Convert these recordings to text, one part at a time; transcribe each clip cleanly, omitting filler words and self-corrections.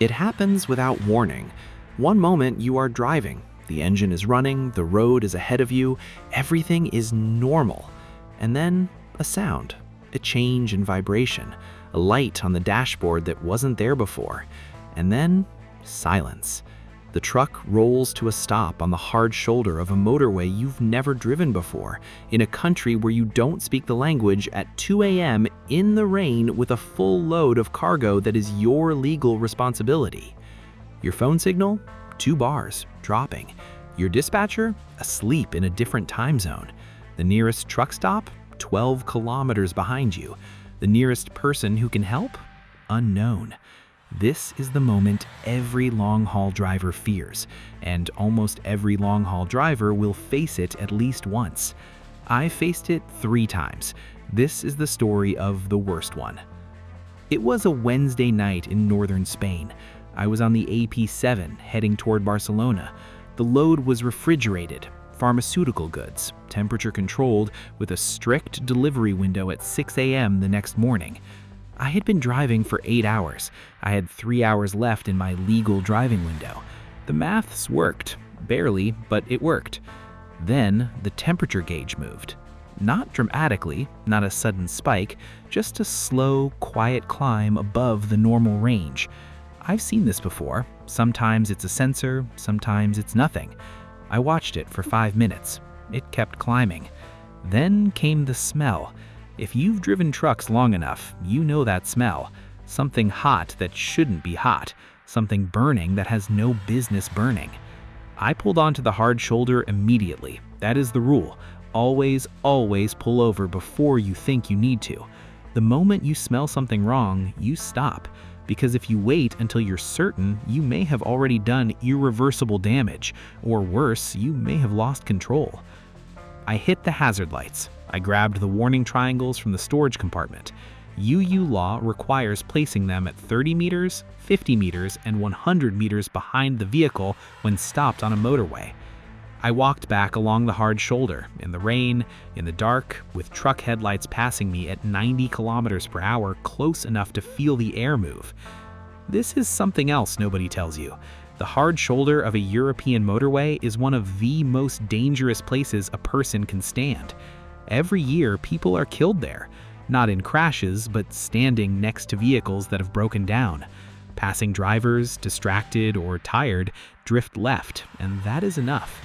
It happens without warning. One moment you are driving, the engine is running, the road is ahead of you, everything is normal. And then a sound, a change in vibration, a light on the dashboard that wasn't there before, and then silence. The truck rolls to a stop on the hard shoulder of a motorway you've never driven before, in a country where you don't speak the language at 2 a.m. in the rain with a full load of cargo that is your legal responsibility. Your phone signal? 2 bars, dropping. Your dispatcher? Asleep in a different time zone. The nearest truck stop? 12 kilometers behind you. The nearest person who can help? Unknown. This is the moment every long-haul driver fears, and almost every long-haul driver will face it at least once. I faced it 3 times. This is the story of the worst one. It was a Wednesday night in northern Spain. I was on the AP7 heading toward Barcelona. The load was refrigerated, pharmaceutical goods, temperature controlled, with a strict delivery window at 6 a.m. the next morning. I had been driving for 8 hours. I had 3 hours left in my legal driving window. The maths worked. Barely, but it worked. Then the temperature gauge moved. Not dramatically, not a sudden spike, just a slow, quiet climb above the normal range. I've seen this before. Sometimes it's a sensor, sometimes it's nothing. I watched it for 5 minutes. It kept climbing. Then came the smell. If you've driven trucks long enough, you know that smell. Something hot that shouldn't be hot. Something burning that has no business burning. I pulled onto the hard shoulder immediately. That is the rule. Always, always pull over before you think you need to. The moment you smell something wrong, you stop. Because if you wait until you're certain, you may have already done irreversible damage, or worse, you may have lost control. I hit the hazard lights. I grabbed the warning triangles from the storage compartment. UU law requires placing them at 30 meters, 50 meters, and 100 meters behind the vehicle when stopped on a motorway. I walked back along the hard shoulder, in the rain, in the dark, with truck headlights passing me at 90 kilometers per hour, close enough to feel the air move. This is something else nobody tells you. The hard shoulder of a European motorway is one of the most dangerous places a person can stand. Every year, people are killed there, not in crashes, but standing next to vehicles that have broken down. Passing drivers, distracted or tired, drift left, and that is enough.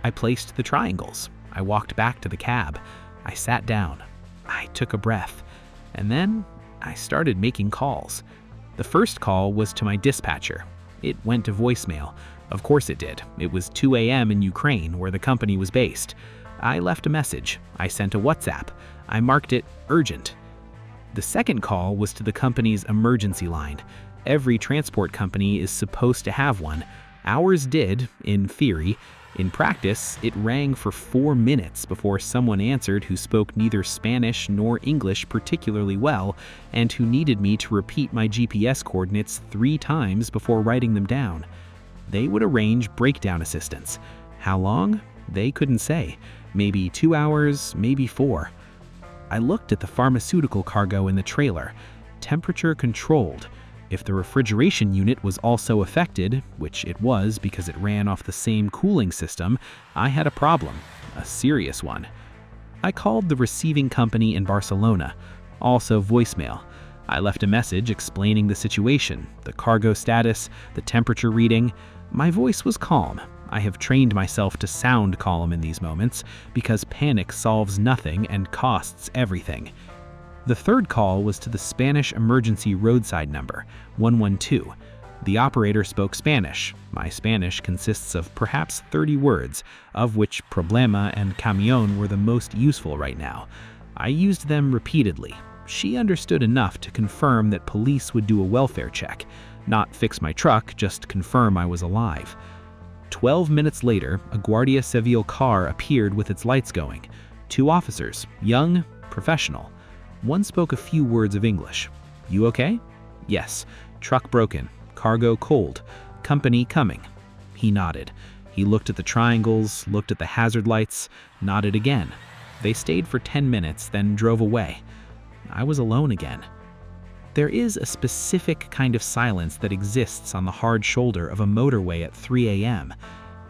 I placed the triangles. I walked back to the cab. I sat down. I took a breath. And then I started making calls. The first call was to my dispatcher. It went to voicemail. Of course it did. It was 2 a.m. in Ukraine, where the company was based. I left a message. I sent a WhatsApp. I marked it urgent. The second call was to the company's emergency line. Every transport company is supposed to have one. Ours did, in theory. In practice, it rang for 4 minutes before someone answered who spoke neither Spanish nor English particularly well, and who needed me to repeat my GPS coordinates 3 times before writing them down. They would arrange breakdown assistance. How long? They couldn't say. Maybe 2 hours, maybe 4. I looked at the pharmaceutical cargo in the trailer. Temperature controlled. If the refrigeration unit was also affected, which it was because it ran off the same cooling system, I had a problem, a serious one. I called the receiving company in Barcelona, also voicemail. I left a message explaining the situation, the cargo status, the temperature reading. My voice was calm. I have trained myself to sound calm in these moments because panic solves nothing and costs everything. The third call was to the Spanish emergency roadside number, 112. The operator spoke Spanish. My Spanish consists of perhaps 30 words, of which problema and camión were the most useful right now. I used them repeatedly. She understood enough to confirm that police would do a welfare check, not fix my truck, just confirm I was alive. 12 minutes later, a Guardia Civil car appeared with its lights going. 2 officers, young, professional. One spoke a few words of English. You okay? Yes. Truck broken. Cargo cold. Company coming. He nodded. He looked at the triangles, looked at the hazard lights, nodded again. They stayed for 10 minutes, then drove away. I was alone again. There is a specific kind of silence that exists on the hard shoulder of a motorway at 3 a.m.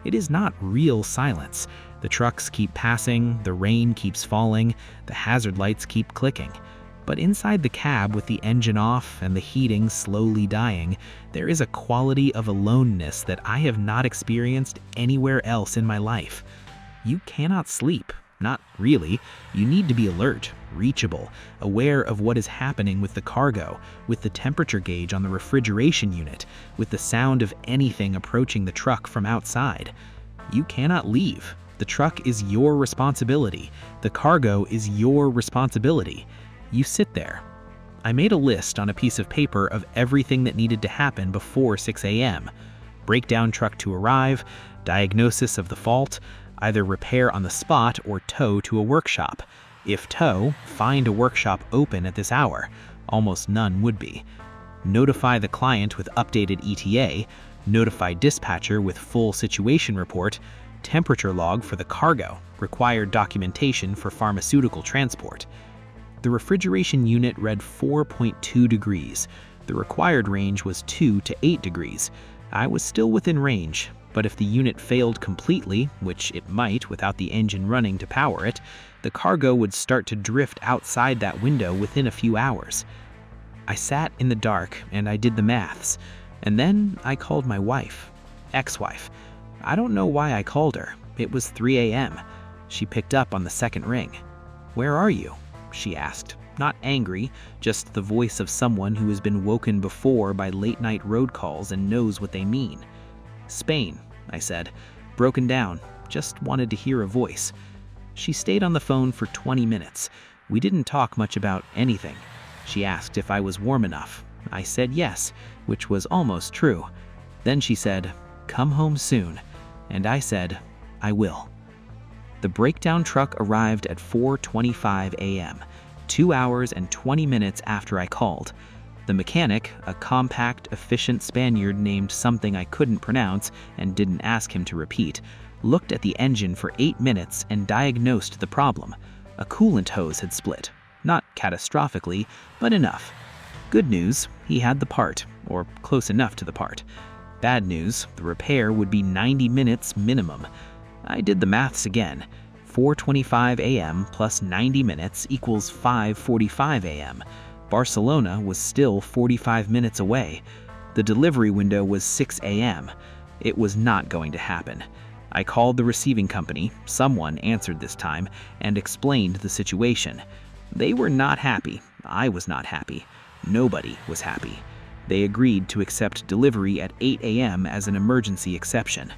It is not real silence. The trucks keep passing, the rain keeps falling, the hazard lights keep clicking. But inside the cab with the engine off and the heating slowly dying, there is a quality of aloneness that I have not experienced anywhere else in my life. You cannot sleep. Not really. You need to be alert, reachable, aware of what is happening with the cargo, with the temperature gauge on the refrigeration unit, with the sound of anything approaching the truck from outside. You cannot leave. The truck is your responsibility. The cargo is your responsibility. You sit there. I made a list on a piece of paper of everything that needed to happen before 6 a.m. Breakdown truck to arrive, diagnosis of the fault, either repair on the spot or tow to a workshop. If tow, find a workshop open at this hour. Almost none would be. Notify the client with updated ETA, notify dispatcher with full situation report, temperature log for the cargo, required documentation for pharmaceutical transport. The refrigeration unit read 4.2 degrees. The required range was 2 to 8 degrees. I was still within range, but if the unit failed completely, which it might without the engine running to power it, the cargo would start to drift outside that window within a few hours. I sat in the dark and I did the maths, and then I called my wife, ex-wife. I don't know why I called her. It was 3 a.m. She picked up on the second ring. "Where are you?" she asked, not angry, just the voice of someone who has been woken before by late-night road calls and knows what they mean. "Spain," I said, broken down, just wanted to hear a voice. She stayed on the phone for 20 minutes. We didn't talk much about anything. She asked if I was warm enough. I said yes, which was almost true. Then she said, "Come home soon," and I said, "I will." The breakdown truck arrived at 4:25 a.m., 2 hours and 20 minutes after I called. The mechanic, a compact, efficient Spaniard named something I couldn't pronounce and didn't ask him to repeat, looked at the engine for 8 minutes and diagnosed the problem. A coolant hose had split. Not catastrophically, but enough. Good news, he had the part, or close enough to the part. Bad news, the repair would be 90 minutes minimum. I did the maths again. 4:25 a.m. plus 90 minutes equals 5:45 a.m. Barcelona was still 45 minutes away. The delivery window was 6 a.m. It was not going to happen. I called the receiving company, someone answered this time, and explained the situation. They were not happy. I was not happy. Nobody was happy. They agreed to accept delivery at 8 a.m. as an emergency exception.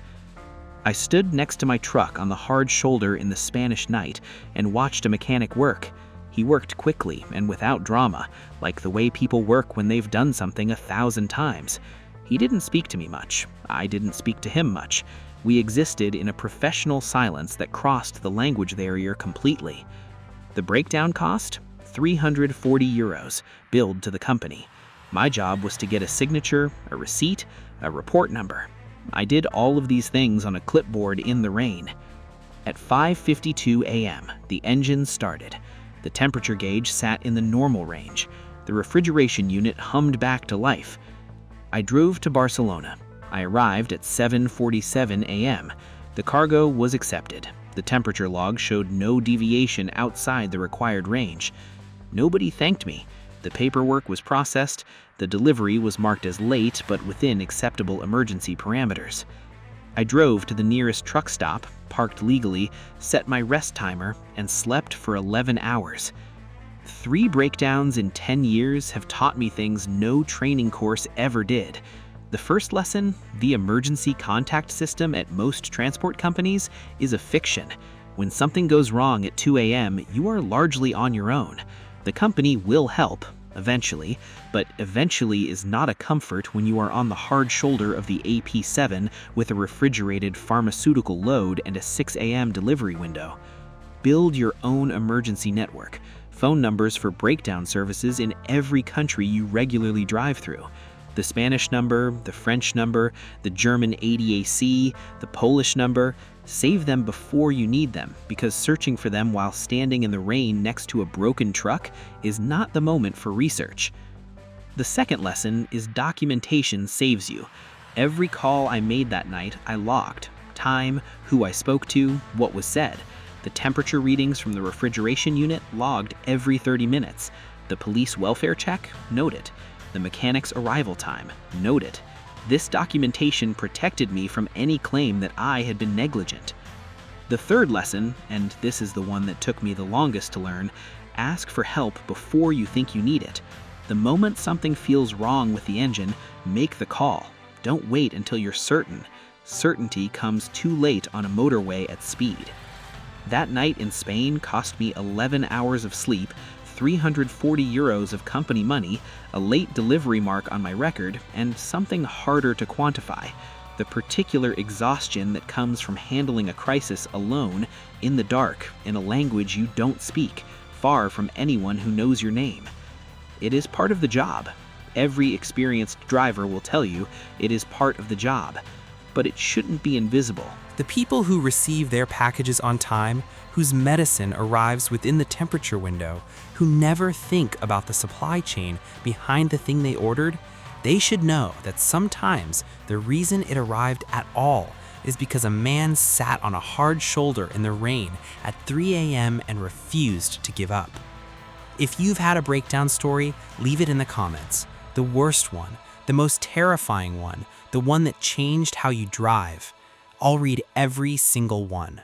I stood next to my truck on the hard shoulder in the Spanish night and watched a mechanic work. He worked quickly and without drama, like the way people work when they've done something 1,000 times. He didn't speak to me much. I didn't speak to him much. We existed in a professional silence that crossed the language barrier completely. The breakdown cost? 340 euros, billed to the company. My job was to get a signature, a receipt, a report number. I did all of these things on a clipboard in the rain. At 5:52 a.m., the engine started. The temperature gauge sat in the normal range. The refrigeration unit hummed back to life. I drove to Barcelona. I arrived at 7:47 a.m. The cargo was accepted. The temperature log showed no deviation outside the required range. Nobody thanked me. The paperwork was processed. The delivery was marked as late but within acceptable emergency parameters. I drove to the nearest truck stop, parked legally, set my rest timer, and slept for 11 hours. 3 breakdowns in 10 years have taught me things no training course ever did. The first lesson, the emergency contact system at most transport companies, is a fiction. When something goes wrong at 2 a.m., you are largely on your own. The company will help, eventually, but eventually is not a comfort when you are on the hard shoulder of the AP7 with a refrigerated pharmaceutical load and a 6 a.m. delivery window. Build your own emergency network. Phone numbers for breakdown services in every country you regularly drive through. The Spanish number, the French number, the German ADAC, the Polish number. Save them before you need them, because searching for them while standing in the rain next to a broken truck is not the moment for research. The second lesson is documentation saves you. Every call I made that night, I logged. Time, who I spoke to, what was said. The temperature readings from the refrigeration unit logged every 30 minutes. The police welfare check, noted. The mechanic's arrival time, noted. This documentation protected me from any claim that I had been negligent. The third lesson, and this is the one that took me the longest to learn, ask for help before you think you need it. The moment something feels wrong with the engine, make the call. Don't wait until you're certain. Certainty comes too late on a motorway at speed. That night in Spain cost me 11 hours of sleep, 340 euros of company money, a late delivery mark on my record, and something harder to quantify: the particular exhaustion that comes from handling a crisis alone, in the dark, in a language you don't speak, far from anyone who knows your name. It is part of the job. Every experienced driver will tell you it is part of the job, but it shouldn't be invisible. The people who receive their packages on time, whose medicine arrives within the temperature window, who never think about the supply chain behind the thing they ordered, they should know that sometimes the reason it arrived at all is because a man sat on a hard shoulder in the rain at 3 a.m. and refused to give up. If you've had a breakdown story, leave it in the comments. The worst one, the most terrifying one, the one that changed how you drive. I'll read every single one.